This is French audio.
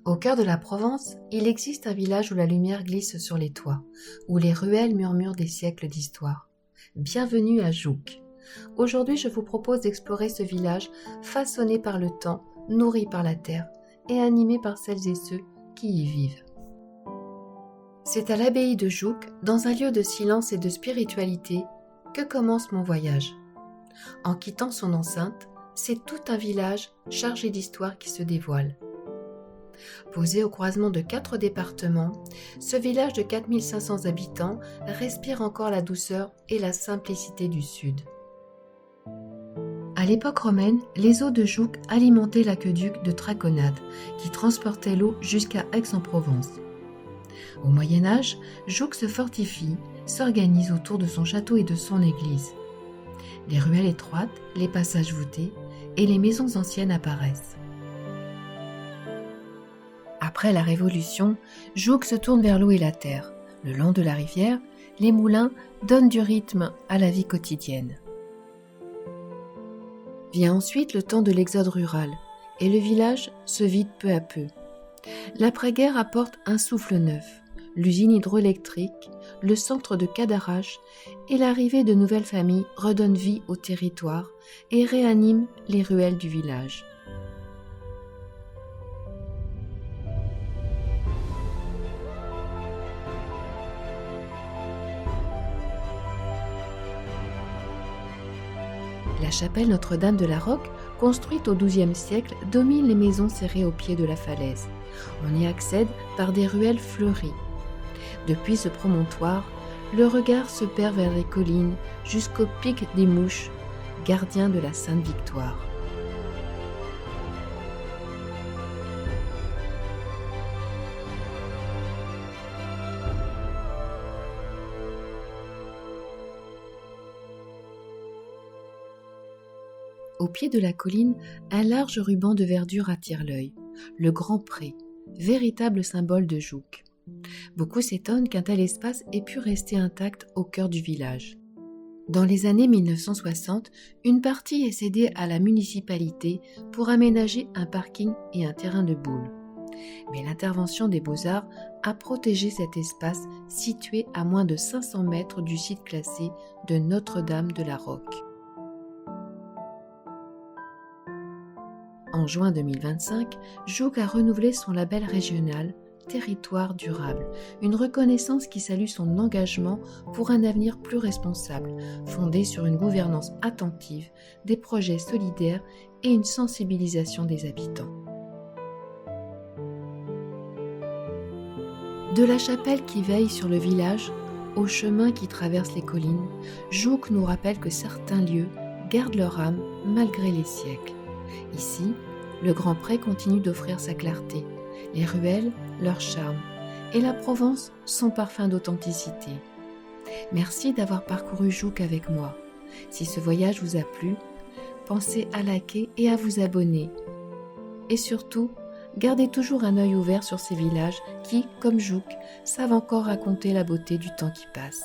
Au cœur de la Provence, il existe un village où la lumière glisse sur les toits, où les ruelles murmurent des siècles d'histoire. Bienvenue à Jouques. Aujourd'hui, je vous propose d'explorer ce village façonné par le temps, nourri par la terre et animé par celles et ceux qui y vivent. C'est à l'abbaye de Jouques, dans un lieu de silence et de spiritualité, que commence mon voyage. En quittant son enceinte, c'est tout un village chargé d'histoire qui se dévoile. Posé au croisement de 4 départements, ce village de 4500 habitants respire encore la douceur et la simplicité du Sud. À l'époque romaine, les eaux de Jouques alimentaient l'aqueduc de Traconade, qui transportait l'eau jusqu'à Aix-en-Provence. Au Moyen-Âge, Jouques se fortifie, s'organise autour de son château et de son église. Les ruelles étroites, les passages voûtés et les maisons anciennes apparaissent. Après la Révolution, Jouques se tourne vers l'eau et la terre. Le long de la rivière, les moulins donnent du rythme à la vie quotidienne. Vient ensuite le temps de l'exode rural, et le village se vide peu à peu. L'après-guerre apporte un souffle neuf, l'usine hydroélectrique, le centre de Cadarache et l'arrivée de nouvelles familles redonnent vie au territoire et réaniment les ruelles du village. La chapelle Notre-Dame de la Roque, construite au XIIe siècle, domine les maisons serrées au pied de la falaise. On y accède par des ruelles fleuries. Depuis ce promontoire, le regard se perd vers les collines jusqu'au pic des Mouches, gardien de la Sainte-Victoire. Au pied de la colline, un large ruban de verdure attire l'œil, le Grand Pré, véritable symbole de Jouques. Beaucoup s'étonnent qu'un tel espace ait pu rester intact au cœur du village. Dans les années 1960, une partie est cédée à la municipalité pour aménager un parking et un terrain de boules. Mais l'intervention des Beaux-Arts a protégé cet espace situé à moins de 500 mètres du site classé de Notre-Dame de la Roque. En juin 2025, Jouques a renouvelé son label régional Territoire durable, une reconnaissance qui salue son engagement pour un avenir plus responsable, fondé sur une gouvernance attentive, des projets solidaires et une sensibilisation des habitants. De la chapelle qui veille sur le village au chemin qui traverse les collines, Jouques nous rappelle que certains lieux gardent leur âme malgré les siècles. Ici, le Grand Pré continue d'offrir sa clarté, les ruelles, leur charme, et la Provence, son parfum d'authenticité. Merci d'avoir parcouru Jouques avec moi. Si ce voyage vous a plu, pensez à liker et à vous abonner. Et surtout, gardez toujours un œil ouvert sur ces villages qui, comme Jouques, savent encore raconter la beauté du temps qui passe.